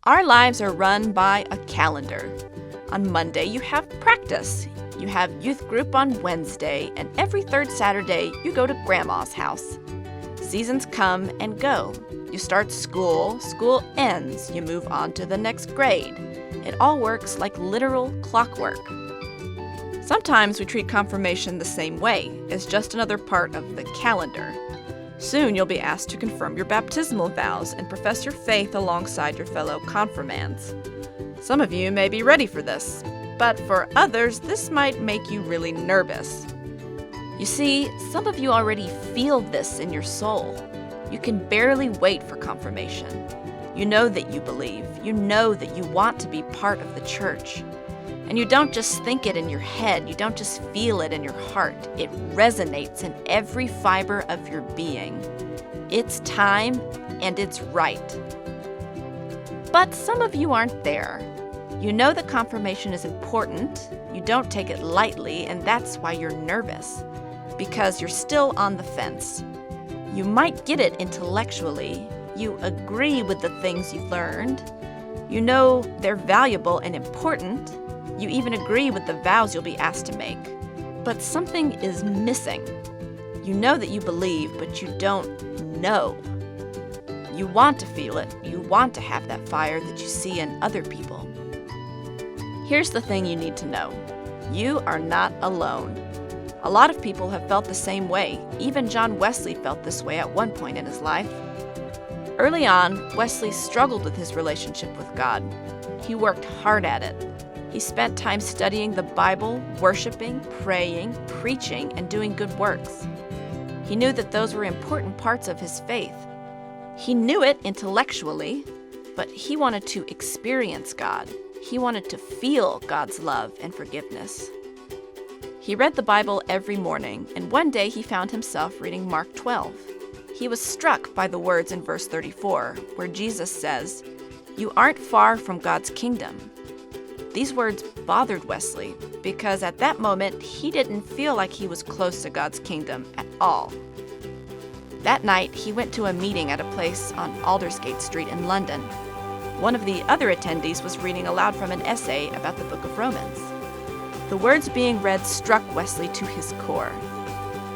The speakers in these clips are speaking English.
Our lives are run by a calendar. On Monday, you have practice. You have youth group on Wednesday, and every third Saturday, you go to Grandma's house. Seasons come and go. You start school ends, you move on to the next grade. It all works like literal clockwork. Sometimes we treat confirmation the same way, as just another part of the calendar. Soon you'll be asked to confirm your baptismal vows and profess your faith alongside your fellow confirmands. Some of you may be ready for this, but for others, this might make you really nervous. You see, some of you already feel this in your soul. You can barely wait for confirmation. You know that you believe. You know that you want to be part of the church. And you don't just think it in your head. You don't just feel it in your heart. It resonates in every fiber of your being. It's time and it's right. But some of you aren't there. You know that confirmation is important. You don't take it lightly, and that's why you're nervous. Because you're still on the fence. You might get it intellectually. You agree with the things you've learned. You know they're valuable and important. You even agree with the vows you'll be asked to make. But something is missing. You know that you believe, but you don't know. You want to feel it. You want to have that fire that you see in other people. Here's the thing you need to know. You are not alone. A lot of people have felt the same way. Even John Wesley felt this way at one point in his life. Early on, Wesley struggled with his relationship with God. He worked hard at it. He spent time studying the Bible, worshiping, praying, preaching, and doing good works. He knew that those were important parts of his faith. He knew it intellectually, but he wanted to experience God. He wanted to feel God's love and forgiveness. He read the Bible every morning, and one day he found himself reading Mark 12. He was struck by the words in verse 34, where Jesus says, "You aren't far from God's kingdom." These words bothered Wesley because at that moment he didn't feel like he was close to God's kingdom at all. That night he went to a meeting at a place on Aldersgate Street in London. One of the other attendees was reading aloud from an essay about the book of Romans. The words being read struck Wesley to his core.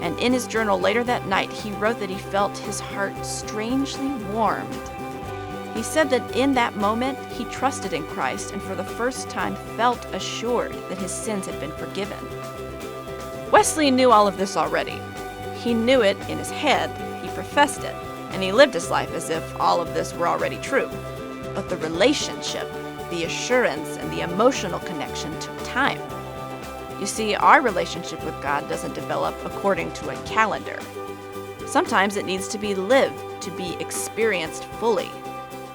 And in his journal later that night, he wrote that he felt his heart strangely warmed. He said that in that moment, he trusted in Christ and for the first time felt assured that his sins had been forgiven. Wesley knew all of this already. He knew it in his head, he professed it, and he lived his life as if all of this were already true. But the relationship, the assurance, and the emotional connection took time. You see, our relationship with God doesn't develop according to a calendar. Sometimes it needs to be lived, to be experienced fully,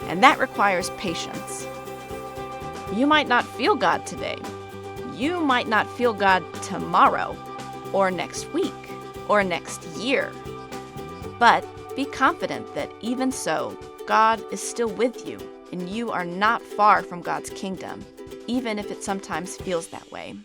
and that requires patience. You might not feel God today. You might not feel God tomorrow, or next week, or next year. But be confident that even so, God is still with you, and you are not far from God's kingdom, even if it sometimes feels that way.